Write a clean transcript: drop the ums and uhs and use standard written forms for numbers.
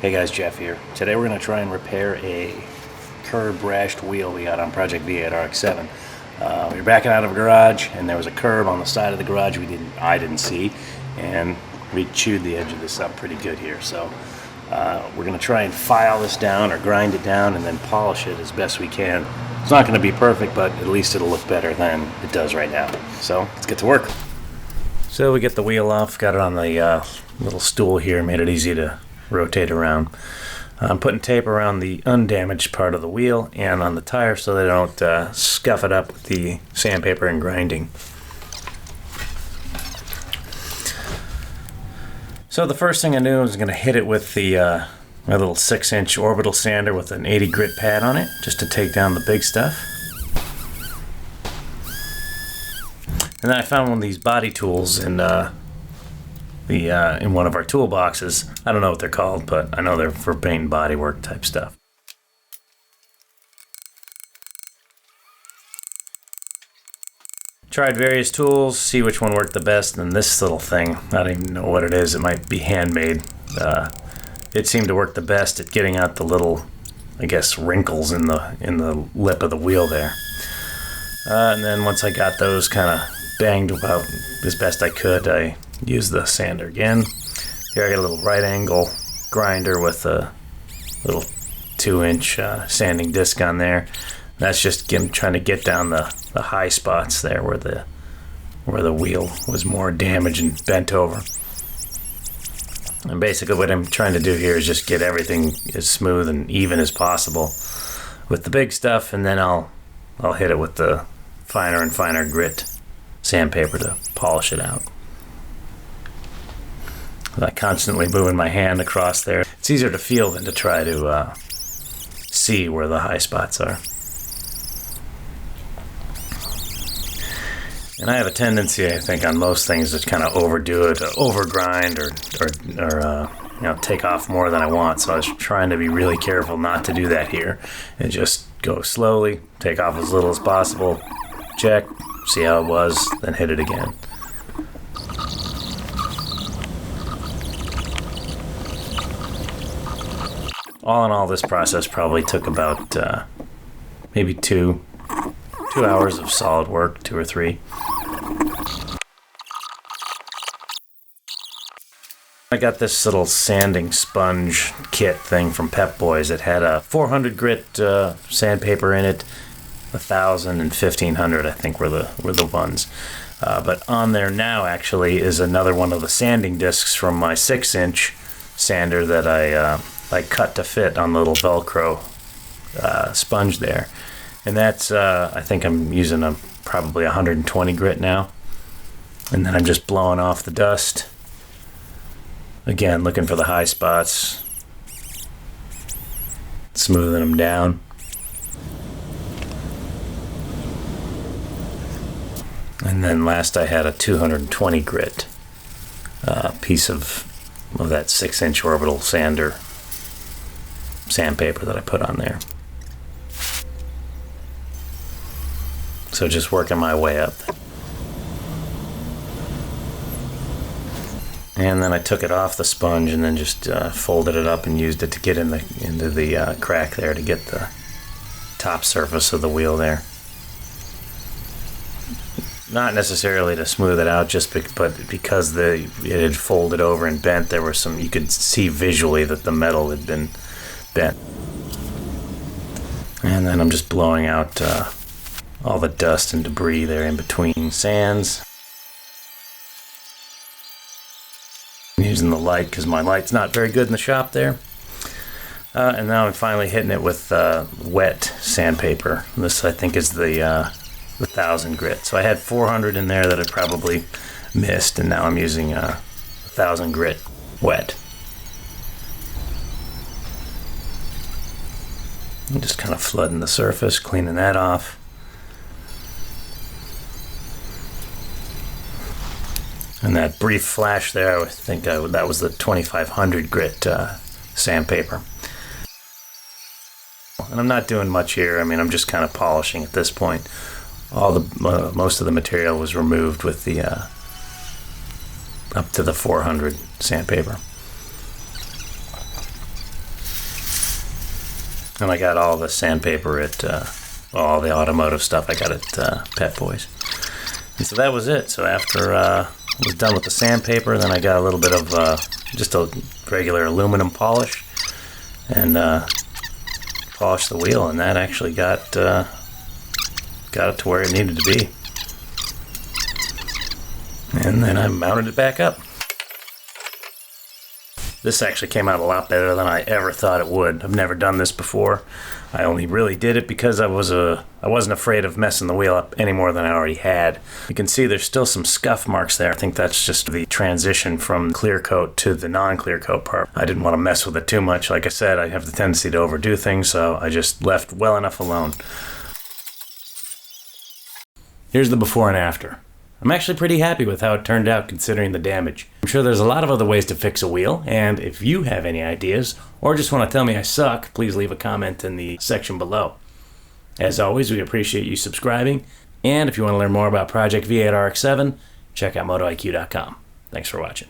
Hey guys, Jeff here. Today we're going to try and repair a curb rashed wheel we got on Project V8 RX-7. We were backing out of a garage and there was a curb on the side of the garage I didn't see, and we chewed the edge of this up pretty good here. So we're going to try and file this down or grind it down and then polish it as best we can. It's not going to be perfect, but at least it'll look better than it does right now. So let's get to work. So we get the wheel off, got it on the little stool here, made it easy to rotate around. I'm putting tape around the undamaged part of the wheel and on the tire so they don't scuff it up with the sandpaper and grinding. So the first thing I do is going to hit it with the my little 6-inch orbital sander with an 80 grit pad on it, just to take down the big stuff. And then I found one of these body tools in in one of our toolboxes. I don't know what they're called, but I know they're for paint and body work type stuff. Tried various tools, see which one worked the best, and this little thing, I don't even know what it is. It might be handmade. It seemed to work the best at getting out the little, I guess, wrinkles in the lip of the wheel there. And then once I got those kind of banged about as best I could, I used the sander again. Here I got a little right angle grinder with a little 2-inch sanding disc on there. That's just trying to get down the high spots there where the wheel was more damaged and bent over. And basically what I'm trying to do here is just get everything as smooth and even as possible with the big stuff, and then I'll hit it with the finer and finer grit sandpaper to polish it out. I constantly moving my hand across there. It's easier to feel than to try to see where the high spots are. And I have a tendency, I think, on most things to kind of overdo it, to overgrind or take off more than I want. So I was trying to be really careful not to do that here and just go slowly, take off as little as possible, check, see how it was, then hit it again. All in all, this process probably took about maybe 2 hours of solid work, 2 or 3. I got this little sanding sponge kit thing from Pep Boys. It had a 400 grit sandpaper in it, 1,000 and 1,500 I think were the ones. But on there now actually is another one of the sanding discs from my 6-inch sander that I cut to fit on the little Velcro sponge there. And that's, I think I'm using probably 120 grit now. And then I'm just blowing off the dust. Again, looking for the high spots. Smoothing them down. And then last I had a 220 grit piece of that 6-inch orbital sandpaper that I put on there. So just working my way up. And then I took it off the sponge and then just folded it up and used it to get into the crack there to get the top surface of the wheel there. Not necessarily to smooth it out, but because it had folded over and bent, there were you could see visually that the metal had been bent. And then I'm just blowing out all the dust and debris there in between sands. I'm using the light because my light's not very good in the shop there. And now I'm finally hitting it with wet sandpaper. This I think is the 1,000 grit. So I had 400 in there that I probably missed, and now I'm using 1,000 grit wet. I'm just kind of flooding the surface, cleaning that off. And that brief flash there, I think that was the 2,500 grit sandpaper. And I'm not doing much here. I mean, I'm just kind of polishing at this point. Most of the material was removed with the up to the 400 sandpaper. And I got all the sandpaper at, all the automotive stuff I got at Pet Boys. And so that was it. So after I was done with the sandpaper, then I got a little bit of just a regular aluminum polish and polished the wheel, and that actually got it to where it needed to be. And then I mounted it back up. This actually came out a lot better than I ever thought it would. I've never done this before. I only really did it because I wasn't afraid of messing the wheel up any more than I already had. You can see there's still some scuff marks there. I think that's just the transition from clear coat to the non-clear coat part. I didn't want to mess with it too much. Like I said, I have the tendency to overdo things, so I just left well enough alone. Here's the before and after. I'm actually pretty happy with how it turned out considering the damage. I'm sure there's a lot of other ways to fix a wheel, and if you have any ideas, or just want to tell me I suck, please leave a comment in the section below. As always, we appreciate you subscribing, and if you want to learn more about Project V8 RX-7, check out MotoIQ.com. Thanks for watching.